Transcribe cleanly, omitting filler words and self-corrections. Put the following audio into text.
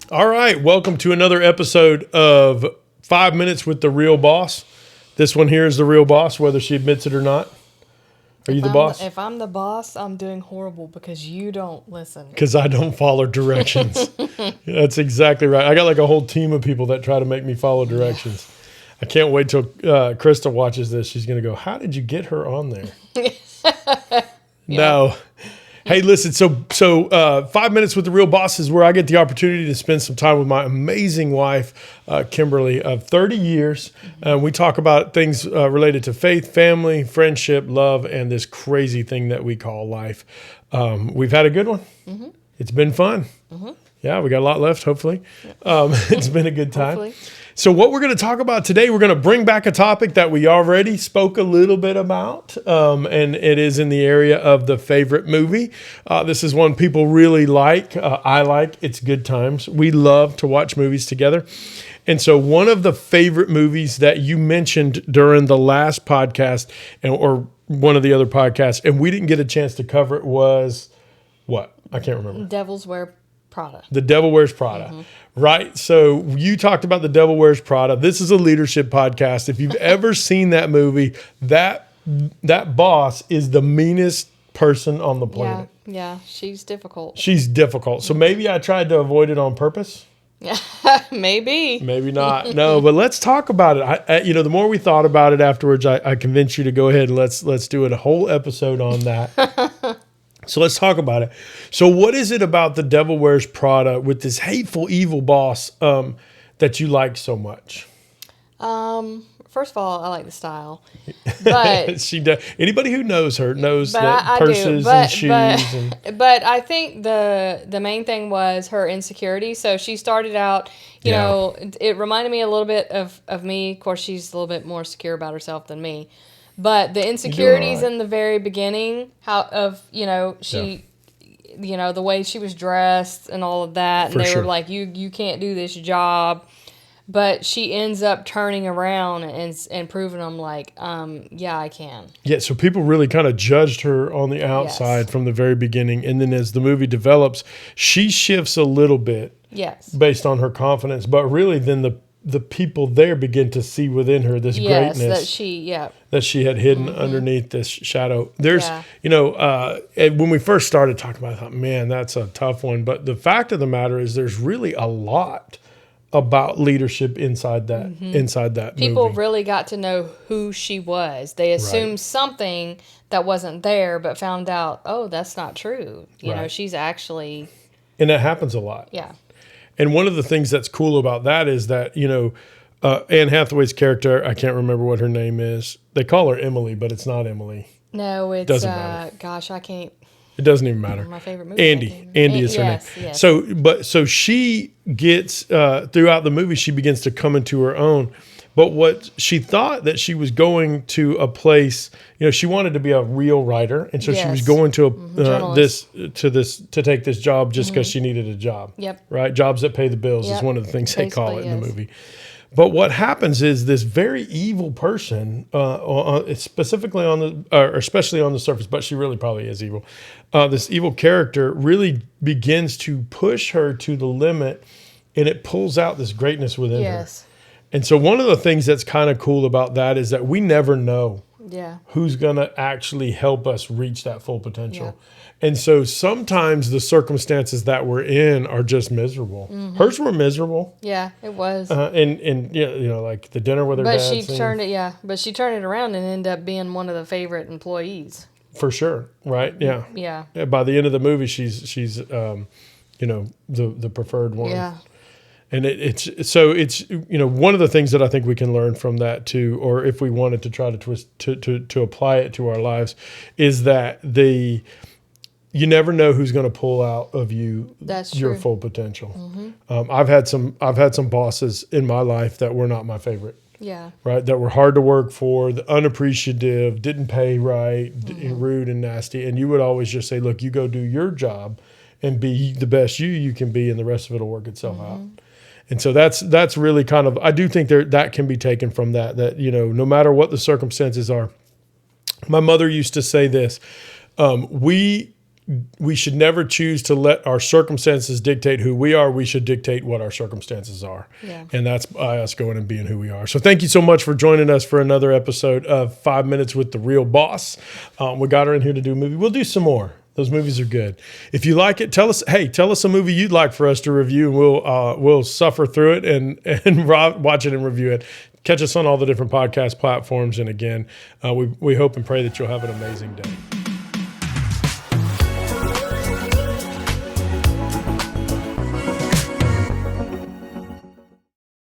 All right, welcome to another episode of 5 Minutes with the Real Boss. This one here is the real boss, whether she admits it or not. Are you the boss? If I'm the boss, I'm doing horrible because you don't listen. Because I don't follow directions. That's exactly right. I got like a whole team of people that try to make me follow directions. I can't wait till Krista watches this. She's going to go, how did you get her on there? No. Hey, listen, so 5 Minutes with the Real Boss is where I get the opportunity to spend some time with my amazing wife, Kimberly, of 30 years. We talk about things related to faith, family, friendship, love, and this crazy thing that we call life. We've had a good one. Mm-hmm. It's been fun. Mm-hmm. Yeah, we got a lot left, hopefully. It's been a good time. Hopefully. So what we're going to talk about today, we're going to bring back a topic that we already spoke a little bit about, and it is in the area of the favorite movie. This is one people really like. I like. It's good times. We love to watch movies together. And so one of the favorite movies that you mentioned during the last podcast or one of the other podcasts, and we didn't get a chance to cover it, was what? I can't remember. Devil Wears Prada. The Devil Wears Prada. Mm-hmm. Right. So you talked about The Devil Wears Prada. This is a leadership podcast. If you've ever seen that movie, that boss is the meanest person on the planet. Yeah, she's difficult. She's difficult. So maybe I tried to avoid it on purpose. Maybe. Maybe not. No, but let's talk about it. The more we thought about it afterwards, I convinced you to go ahead and let's do a whole episode on that. So let's talk about it. So what is it about The Devil Wears Prada with this hateful, evil boss that you like so much? First of all, I like the style. But she does. Anybody who knows her knows that purses and shoes. But I think the main thing was her insecurity. So she started out, you know, it reminded me a little bit of me. Of course, she's a little bit more secure about herself than me. But the insecurities in the very beginning, the way she was dressed and all of that, and they were like, you can't do this job. But she ends up turning around and proving them like, yeah, I can. Yeah, so people really kind of judged her on the outside from the very beginning. And then as the movie develops, she shifts a little bit based on her confidence. But really then the people there begin to see within her this greatness that she had hidden underneath this shadow. There's, when we first started talking about it, I thought, man, that's a tough one. But the fact of the matter is there's really a lot about leadership inside that people movie. Really got to know who she was. They assumed something that wasn't there, but found out, oh, that's not true. You know, she's actually... And that happens a lot. Yeah. And one of the things that's cool about that is that, Anne Hathaway's character, I can't remember what her name is. They call her Emily, but it's not Emily. No, it's, doesn't matter. Gosh, I can't. It doesn't even matter. My favorite movie. Andy is her name. Yes. So she gets, throughout the movie, she begins to come into her own. But what she thought that she was going to a place, she wanted to be a real writer, and so she was going to to take this job just because she needed a job. Yep. Right, jobs that pay the bills is one of the things they call it in the movie. But what happens is this very evil person, specifically especially on the surface, but she really probably is evil. This evil character really begins to push her to the limit, and it pulls out this greatness within her. And so one of the things that's kind of cool about that is that we never know who's going to actually help us reach that full potential. Yeah. And so sometimes the circumstances that we're in are just miserable. Mm-hmm. Hers were miserable. Yeah, it was. And like the dinner with her dad. But she turned it around and ended up being one of the favorite employees. For sure, right? Yeah. Yeah. By the end of the movie, she's the preferred one. Yeah. And it's one of the things that I think we can learn from that too, or if we wanted to try to twist to apply it to our lives, is that you never know who's going to pull out of you your full potential. Mm-hmm. I've had some bosses in my life that were not my favorite. Yeah. Right. That were hard to work for, unappreciative, didn't pay right, rude and nasty, and you would always just say, "Look, you go do your job, and be the best you can be, and the rest of it will work itself out." And so that's really kind of, I do think that can be taken from that no matter what the circumstances are. My mother used to say this, we we should never choose to let our circumstances dictate who we are. We should dictate what our circumstances are. Yeah. And that's by us going and being who we are. So thank you so much for joining us for another episode of 5 Minutes with the Real Boss. We got her in here to do a movie. We'll do some more. Those movies are good. If you like it, tell us a movie you'd like for us to review, and we'll suffer through it and watch it and review it. Catch us on all the different podcast platforms. And again, we hope and pray that you'll have an amazing day.